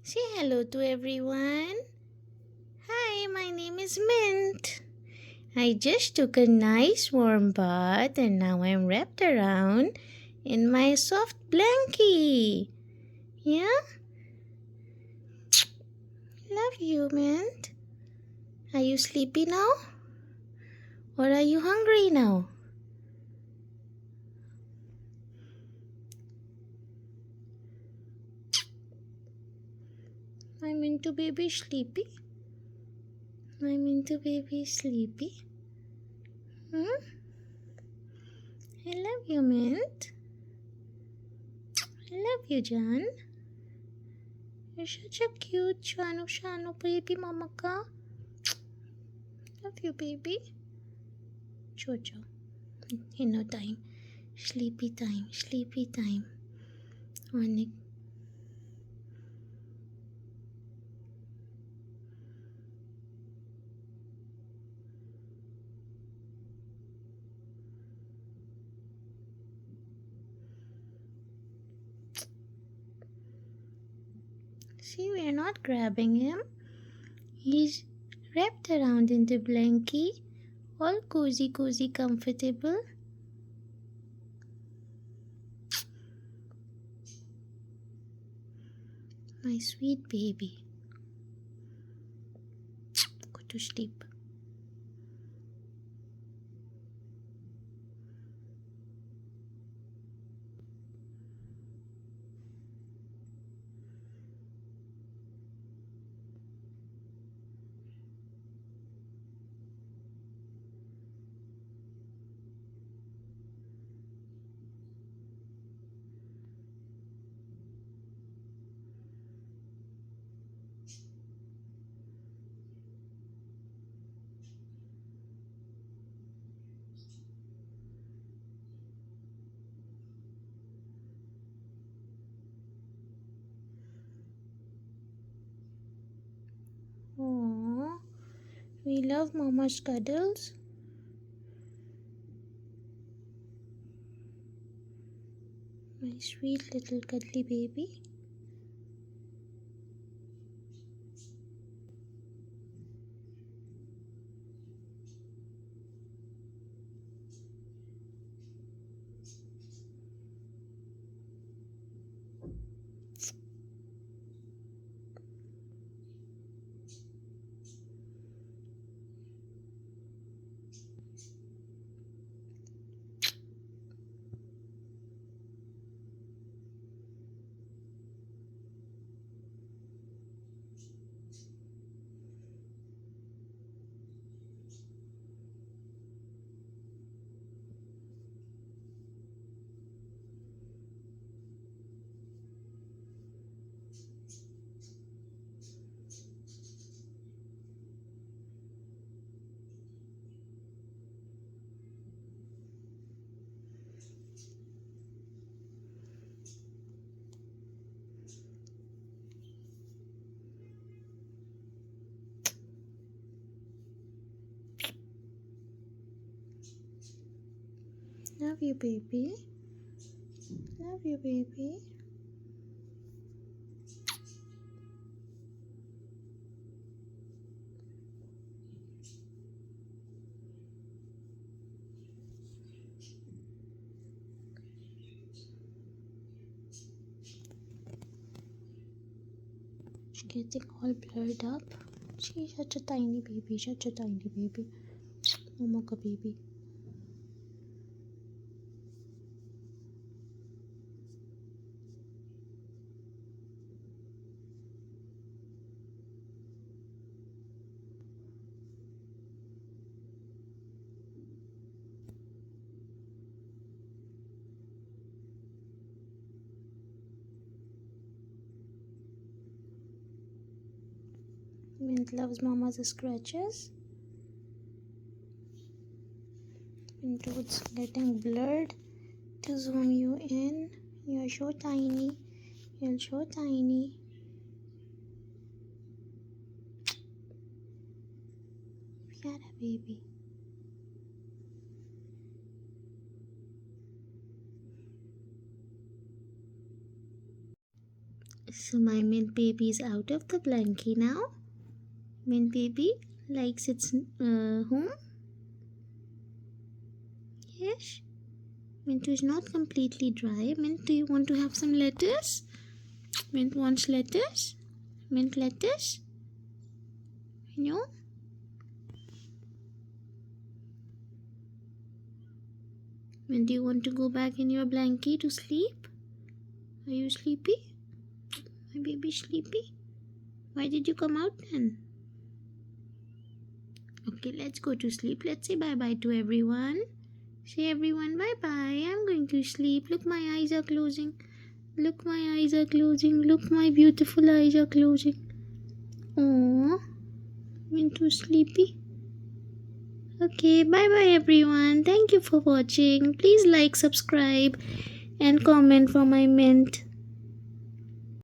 Say hello to everyone. Hi, my name is Mint. I just took a nice warm bath and now I'm wrapped around in my soft blankie. Yeah? Love you, Mint. Are you sleepy now? Or are you hungry now? I'm into baby sleepy. I'm into baby sleepy. Hmm? I love you, Mint. I love you, John. You're such a cute Shanu baby, Mamaka. Love you, baby. Jojo. No time. Sleepy time. Sleepy time. Onik. See, we're not grabbing him. He's wrapped around in the blankie, all cozy, comfortable. My sweet baby. Go to sleep. Aww. We love Mama's cuddles. My sweet little cuddly baby. Love you, baby. Love you, baby. She's getting all blurred up. She's such a tiny baby, such a tiny baby. Momaka baby. Mint loves Mama's scratches. Mint it's getting blurred to zoom you in. You're so tiny. You're so tiny. Pyara baby. So my Mint baby is out of the blankie now. Mint baby likes its home. Yes. Mint is not completely dry. Mint, do you want to have some lettuce? Mint wants lettuce. Mint lettuce. No? Mint, do you want to go back in your blankie to sleep? Are you sleepy? My baby sleepy? Why did you come out then? Okay, let's go to sleep. Let's say bye-bye to everyone. Say everyone bye-bye. I'm going to sleep. Look, my eyes are closing. Look, my eyes are closing. Look, my beautiful eyes are closing. Oh, I'm too sleepy. Okay, bye-bye everyone. Thank you for watching. Please like, subscribe and comment for my Mint.